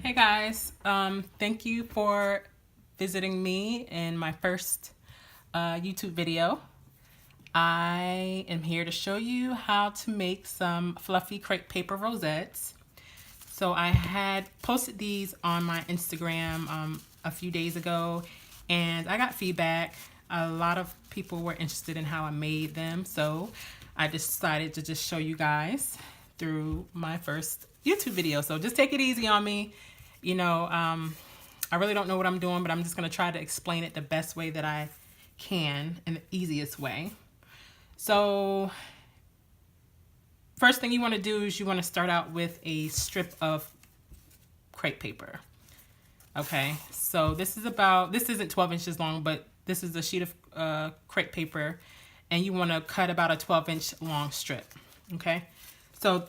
Hey guys, thank you for visiting me in my first YouTube video. I am here to show you how to make some fluffy crepe paper rosettes. So I had posted these on my Instagram a few days ago and I got feedback. A lot of people were interested in how I made them, so I decided to just show you guys through my first YouTube video. So just take it easy on me. You know, I really don't know what I'm doing, but I'm just going to try to explain it the best way that I can in the easiest way. So first thing you want to do is you want to start out with a strip of crepe paper. Okay, so this isn't 12 inches long, but this is a sheet of crepe paper, and you want to cut about a 12-inch long strip. Okay, so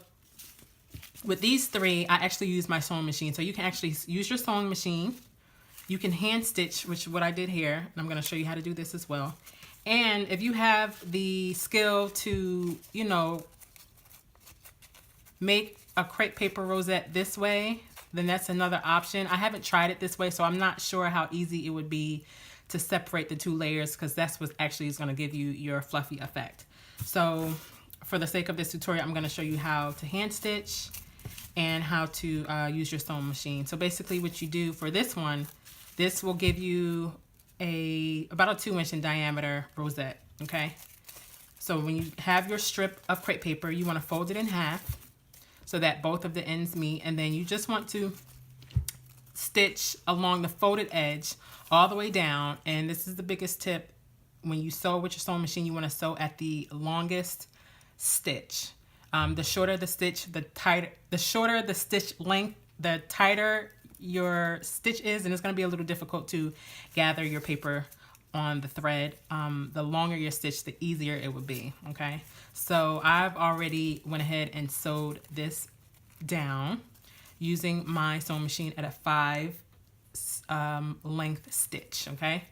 with these three, I actually use my sewing machine. So you can actually use your sewing machine. You can hand stitch, which is what I did here. And I'm going to show you how to do this as well. And if you have the skill to, you know, make a crepe paper rosette this way, then that's another option. I haven't tried it this way, so I'm not sure how easy it would be to separate the two layers, because that's what actually is going to give you your fluffy effect. So for the sake of this tutorial, I'm going to show you how to hand stitch and how to use your sewing machine. So basically what you do for this one, this will give you about a 2-inch in diameter rosette, okay? So when you have your strip of crepe paper, you want to fold it in half so that both of the ends meet, and then you just want to stitch along the folded edge all the way down. And this is the biggest tip: when you sew with your sewing machine, you want to sew at the longest stitch. The shorter the stitch, the shorter the stitch length, the tighter your stitch is, and it's going to be a little difficult to gather your paper on the thread. The longer your stitch, the easier it would be. Okay, so I've already went ahead and sewed this down using my sewing machine at a 5 length stitch. Okay,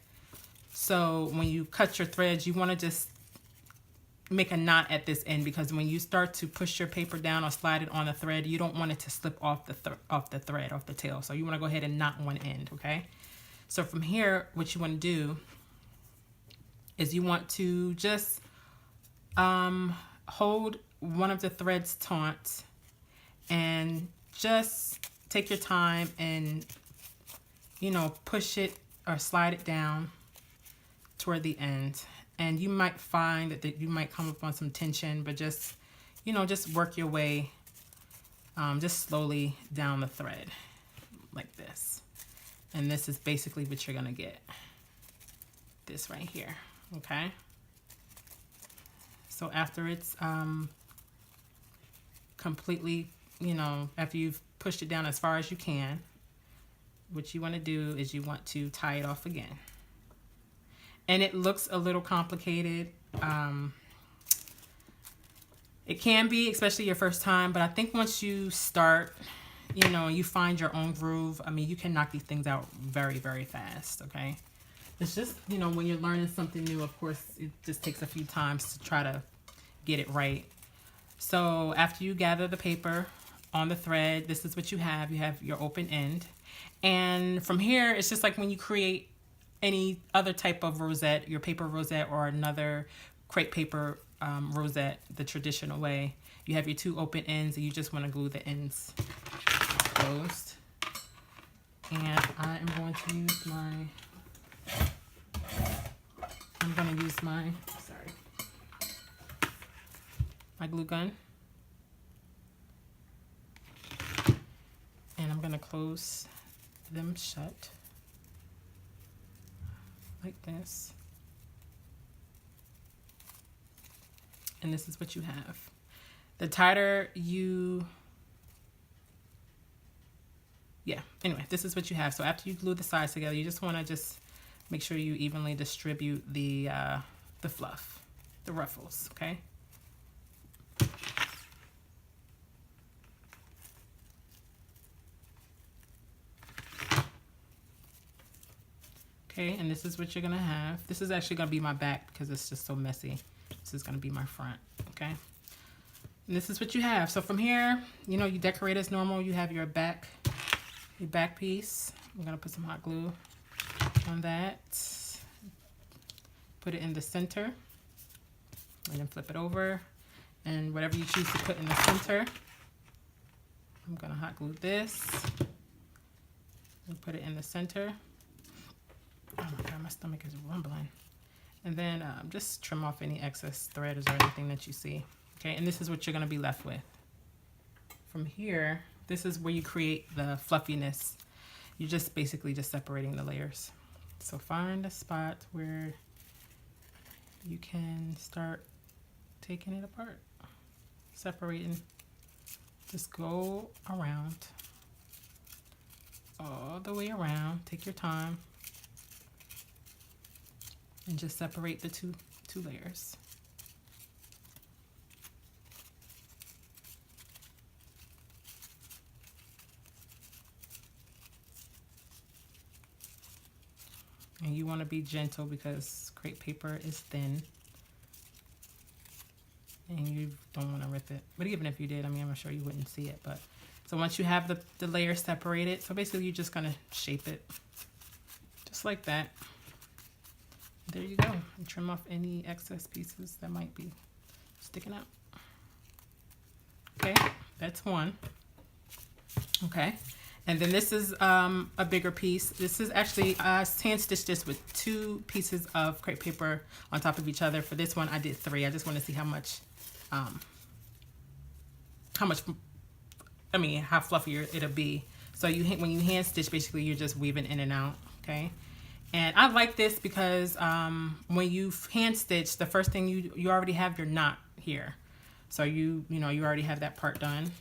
so when you cut your threads, you want to just make a knot at this end, because when you start to push your paper down or slide it on the thread, you don't want it to slip off the thread, off the tail. So you want to go ahead and knot one end. Okay, so from here, what you want to do is you want to just hold one of the threads taut and just take your time and, you know, push it or slide it down toward the end. And you might find that you might come up on some tension, but just, you know, just work your way just slowly down the thread like this. And this is basically what you're going to get. This right here. Okay. So after it's completely, you know, after you've pushed it down as far as you can, what you want to do is you want to tie it off again. And it looks a little complicated. It can be, especially your first time, but I think once you start, you know, you find your own groove, I mean, you can knock these things out very, very fast, okay? It's just, you know, when you're learning something new, of course, it just takes a few times to try to get it right. So after you gather the paper on the thread, this is what you have. You have your open end. And from here, it's just like when you create any other type of rosette, your paper rosette or another crepe paper rosette, the traditional way. You have your two open ends, and you just want to glue the ends closed. And I am going to use my glue gun. And I'm going to close them shut like this. And this is what you have. The tighter you, anyway, this is what you have. So after you glue the sides together, you just want to just make sure you evenly distribute the fluff, the ruffles, okay? Okay, and this is what you're gonna have. This is actually gonna be my back because it's just so messy. This is gonna be my front, okay? And this is what you have. So from here, you know, you decorate as normal. You have your back, your back piece. I'm gonna put some hot glue on that. Put it in the center, and then flip it over. And whatever you choose to put in the center, I'm gonna hot glue this and put it in the center. Oh my God, my stomach is rumbling. And then just trim off any excess threads or anything that you see. Okay, and this is what you're gonna be left with. From here, this is where you create the fluffiness. You're just basically just separating the layers. So find a spot where you can start taking it apart, separating. Just go around, all the way around. Take your time and just separate the two layers. And you want to be gentle because crepe paper is thin and you don't want to rip it. But even if you did, I mean, I'm sure you wouldn't see it. But so once you have the layers separated, so basically you're just going to shape it just like that. There you go. And trim off any excess pieces that might be sticking out. Okay, that's one. Okay. And then this is a bigger piece. This is actually hand stitched this with 2 pieces of crepe paper on top of each other. For this one, I did 3. I just want to see how fluffier it'll be. So when you hand stitch, basically you're just weaving in and out, okay? And I like this because when you hand stitch, the first thing you already have your knot here. So you already have that part done.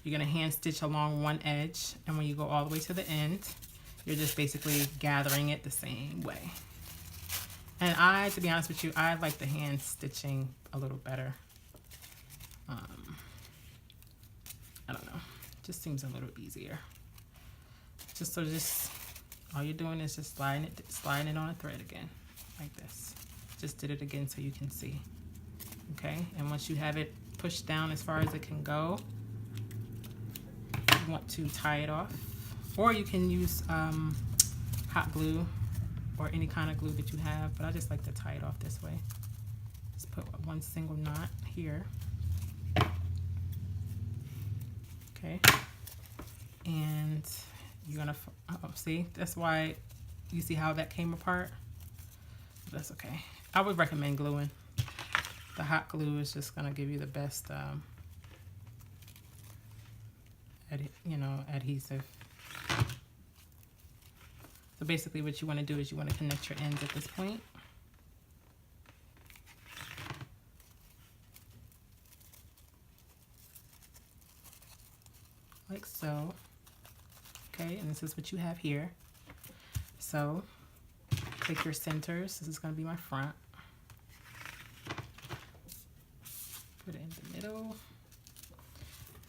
You're gonna hand stitch along one edge, and when you go all the way to the end, you're just basically gathering it the same way. And to be honest with you, I like the hand stitching a little better. I don't know, it just seems a little easier. Just all you're doing is just sliding it on a thread again, like this. Just did it again so you can see. Okay, and once you have it pushed down as far as it can go, you want to tie it off, or you can use hot glue or any kind of glue that you have, but I just like to tie it off this way. Just put one single knot here. Okay, and you're gonna see, that's why you see how that came apart. That's okay. I would recommend gluing. The hot glue is just gonna give you the best adhesive. So basically what you want to do is you want to connect your ends at this point. Like so. Okay, and this is what you have here. So take your centers. This is going to be my front. Put it in the middle.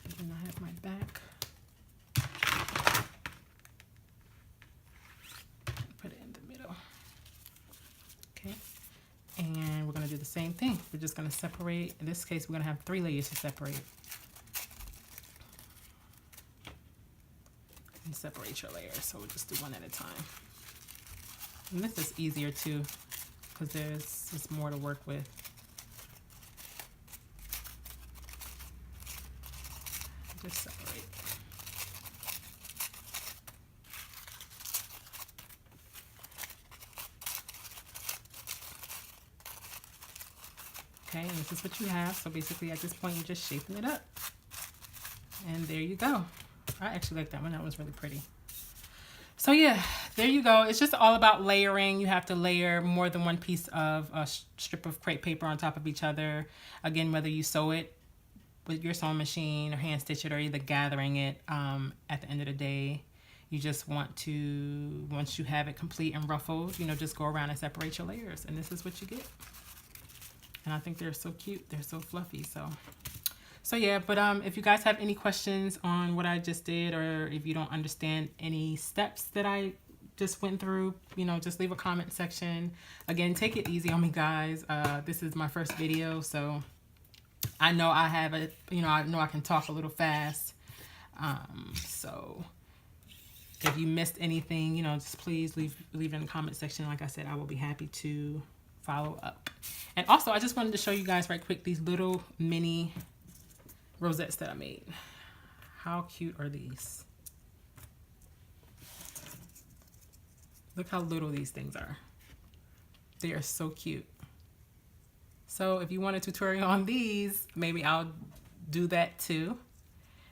And then I have my back. Put it in the middle. Okay, and we're going to do the same thing. We're just going to separate. In this case, we're going to have 3 layers to separate. And separate your layers. So we'll just do one at a time. And this is easier too, because there's just more to work with. Just separate. Okay, and this is what you have. So basically at this point, you're just shaping it up. And there you go. I actually like that one. That was really pretty. So yeah, there you go. It's just all about layering. You have to layer more than one piece of a strip of crepe paper on top of each other. Again, whether you sew it with your sewing machine or hand stitch it or either gathering it, at the end of the day, you just want to, once you have it complete and ruffled, just go around and separate your layers. And this is what you get. And I think they're so cute. They're so fluffy. So yeah, but if you guys have any questions on what I just did, or if you don't understand any steps that I just went through, just leave a comment section. Again, take it easy on me, guys. This is my first video, so I know I have I know I can talk a little fast. So If you missed anything, you know, just please leave it in the comment section. Like I said, I will be happy to follow up. And also, I just wanted to show you guys right quick these little mini rosettes that I made. How cute are these? Look how little these things are. They are so cute. So if you want a tutorial on these, maybe I'll do that too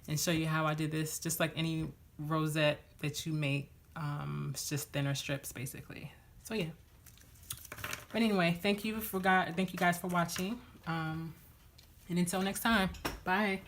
and show you how I did this. Just like any rosette that you make, it's just thinner strips basically. So yeah. But anyway, thank you guys for watching. And until next time, bye.